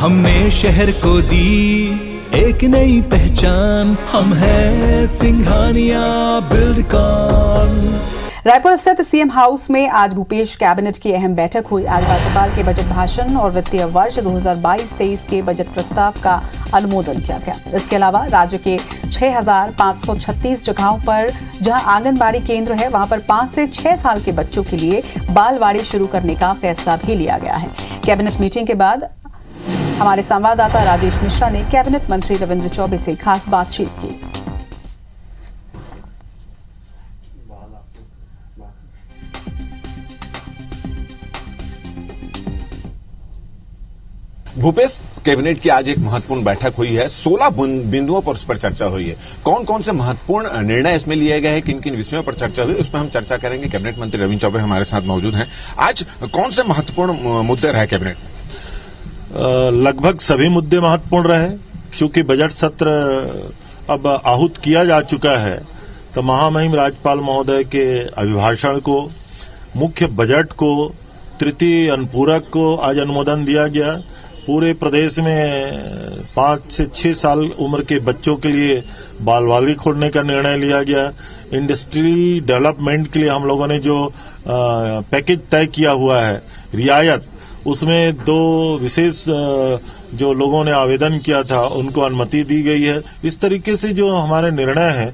हमने शहर को दी एक नई पहचान, हम हैं सिंघानिया बिल्डकॉन। रायपुर स्थित सीएम हाउस में आज भूपेश कैबिनेट की अहम बैठक हुई। आज राज्यपाल के बजट भाषण और वित्तीय वर्ष 2022-23 के बजट प्रस्ताव का अनुमोदन किया गया। इसके अलावा राज्य के 6,536 जगहों पर जहां आंगनबाड़ी केंद्र है, वहां पर 5 से 6 साल के बच्चों के लिए बालवाड़ी शुरू करने का फैसला भी लिया गया है। कैबिनेट मीटिंग के बाद हमारे संवाददाता राजेश मिश्रा ने कैबिनेट मंत्री रविंद्र चौबे से खास बातचीत की। भूपेश, कैबिनेट की आज एक महत्वपूर्ण बैठक हुई है। 16 बिंदुओं पर उस पर चर्चा हुई है। कौन कौन से महत्वपूर्ण निर्णय इसमें लिए गए हैं, किन किन विषयों पर चर्चा हुई, उस पर हम चर्चा करेंगे। कैबिनेट मंत्री रविंद्र चौबे हमारे साथ मौजूद हैं। आज कौन से महत्वपूर्ण मुद्दे रहे कैबिनेट में? लगभग सभी मुद्दे महत्वपूर्ण रहे। क्योंकि बजट सत्र अब आहूत किया जा चुका है, तो महामहिम राज्यपाल महोदय के अभिभाषण को, मुख्य बजट को, तृतीय अनुपूरक को आज अनुमोदन दिया गया। पूरे प्रदेश में 5 से 6 साल उम्र के बच्चों के लिए बालवाड़ी खोलने का निर्णय लिया गया। इंडस्ट्री डेवलपमेंट के लिए हम लोगों ने जो पैकेज तय किया हुआ है रियायत, उसमें 2 विशेष जो लोगों ने आवेदन किया था उनको अनुमति दी गई है। इस तरीके से जो हमारे निर्णय है,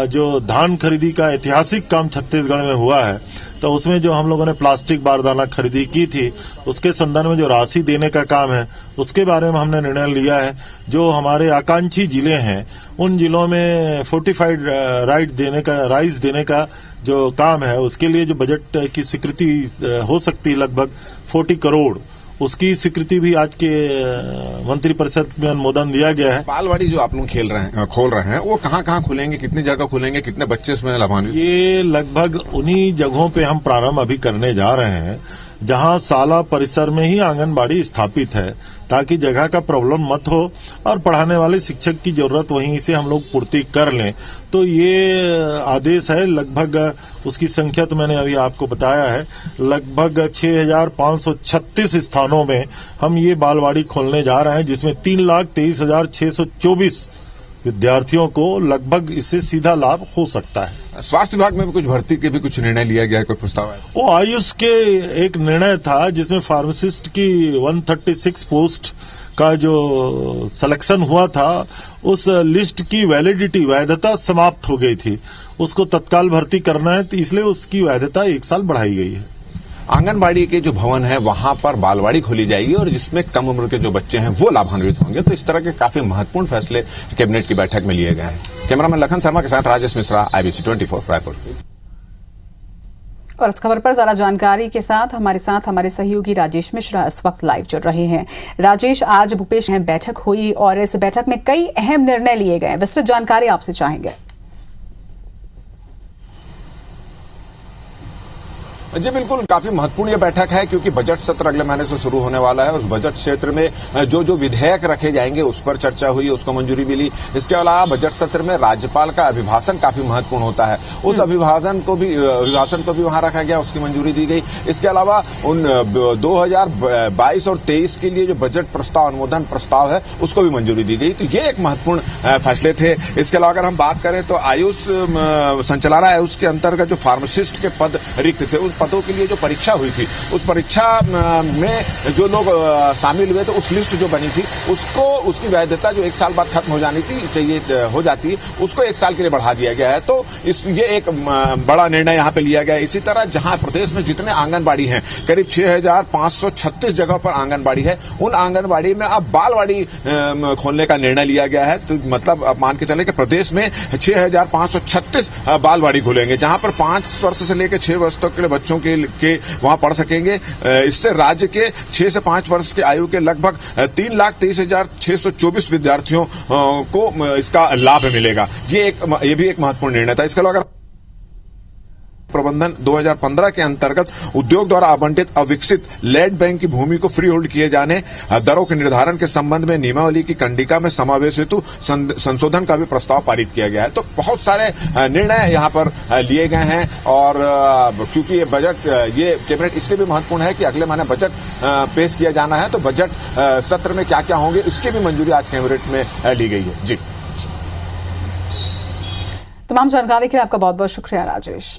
जो धान खरीदी का ऐतिहासिक काम छत्तीसगढ़ में हुआ है, तो उसमें जो हम लोगों ने प्लास्टिक बारदाना खरीदी की थी, उसके संदर्भ में जो राशि देने का काम है, उसके बारे में हमने निर्णय लिया है। जो हमारे आकांक्षी जिले हैं, उन जिलों में फोर्टिफाइड राइस देने का जो काम है, उसके लिए जो बजट की स्वीकृति हो सकती है लगभग 40 करोड़, उसकी स्वीकृति भी आज के मंत्रिपरिषद में अनुमोदन दिया गया है। बालवाड़ी जो आप लोग खोल रहे हैं, वो कहाँ खुलेंगे, कितनी जगह खुलेंगे, कितने बच्चे इसमें लाभान्वित? ये लगभग उन्हीं जगहों पे हम प्रारंभ अभी करने जा रहे हैं जहां शाला परिसर में ही आंगनबाड़ी स्थापित है, ताकि जगह का प्रॉब्लम मत हो और पढ़ाने वाले शिक्षक की जरूरत वहीं से हम लोग पूर्ति कर लें। तो ये आदेश है। लगभग उसकी संख्या तो मैंने अभी आपको बताया है, लगभग 6,536 स्थानों में हम ये बालवाड़ी खोलने जा रहे हैं, जिसमें 3,23,624 विद्यार्थियों को लगभग इससे सीधा लाभ हो सकता है। स्वास्थ्य विभाग में भी कुछ भर्ती के भी कुछ निर्णय लिया गया है, कोई प्रस्ताव है? वो आयुष के एक निर्णय था, जिसमें फार्मासिस्ट की 136 पोस्ट का जो सिलेक्शन हुआ था, उस लिस्ट की वैधता समाप्त हो गई थी। उसको तत्काल भर्ती करना है, तो इसलिए उसकी वैधता 1 साल बढ़ाई गई है। आंगनबाड़ी के जो भवन है, वहां पर बालवाड़ी खोली जाएगी और जिसमें कम उम्र के जो बच्चे हैं वो लाभान्वित होंगे। तो इस तरह के काफी महत्वपूर्ण फैसले कैबिनेट की बैठक में लिए गए हैं। कैमरामैन लखन शर्मा के साथ राजेश मिश्रा, IBC 24 रायपुर। और इस खबर पर ज्यादा जानकारी के साथ हमारे सहयोगी राजेश मिश्रा इस वक्त लाइव जुड़ रहे हैं। राजेश, आज भूपेश बैठक हुई और इस बैठक में कई अहम निर्णय लिए गए, विस्तृत जानकारी आपसे चाहेंगे। जी बिल्कुल, काफी महत्वपूर्ण ये बैठक है, क्योंकि बजट सत्र अगले महीने से शुरू होने वाला है। उस बजट क्षेत्र में जो विधेयक रखे जाएंगे उस पर चर्चा हुई, उसको मंजूरी मिली। इसके अलावा बजट सत्र में राज्यपाल का अभिभाषण काफी महत्वपूर्ण होता है, उस अभिभाषण को भी वहां रखा गया, उसकी मंजूरी दी गई। इसके अलावा उन 2022 और 23 के लिए जो बजट प्रस्ताव, अनुमोदन प्रस्ताव है, उसको भी मंजूरी दी गई। तो ये एक महत्वपूर्ण फैसले थे। इसके अलावा अगर हम बात करें तो आयुष संचालनालय आयुष के अंतर्गत जो फार्मासिस्ट के पद रिक्त थे, उस पदों के लिए जो परीक्षा हुई थी, उस परीक्षा में जो लोग शामिल हुए थे, उस लिस्ट जो बनी थी, उसकी वैधता जो 1 साल बाद खत्म हो जाती है, उसको 1 साल के लिए बढ़ा दिया गया है। तो ये एक बड़ा निर्णय यहाँ पे लिया गया है। इसी तरह जहां प्रदेश में जितने आंगनबाड़ी हैं, करीब 6,536 जगह पर आंगनबाड़ी है, उन आंगनबाड़ी में अब बालवाड़ी खोलने का निर्णय लिया गया है। तो मतलब अब मान के चले कि प्रदेश में 6,536 बालवाड़ी खुलेंगे, जहां पर 5 वर्ष से लेकर 6 वर्ष तक के बच्चों के वहां पढ़ सकेंगे। इससे राज्य के 6 से 5 वर्ष के आयु के लगभग 3,23,624 विद्यार्थियों को इसका लाभ मिलेगा। ये भी एक महत्वपूर्ण निर्णय था। इसके अलावा प्रबंधन 2015 के अंतर्गत उद्योग द्वारा आवंटित अविकसित लैंड बैंक की भूमि को फ्री होल्ड किए जाने, दरों के निर्धारण के संबंध में नियमावली की कंडिका में समावेश हेतु संशोधन का भी प्रस्ताव पारित किया गया है। तो बहुत सारे निर्णय यहाँ पर लिए गए हैं और क्योंकि ये बजट, ये कैबिनेट इसलिए भी महत्वपूर्ण है कि अगले महीने बजट पेश किया जाना है, तो बजट सत्र में क्या क्या होंगे इसकी भी मंजूरी आज कैबिनेट में ली गई है। जी, तमाम जानकारी के लिए आपका बहुत बहुत शुक्रिया राजेश।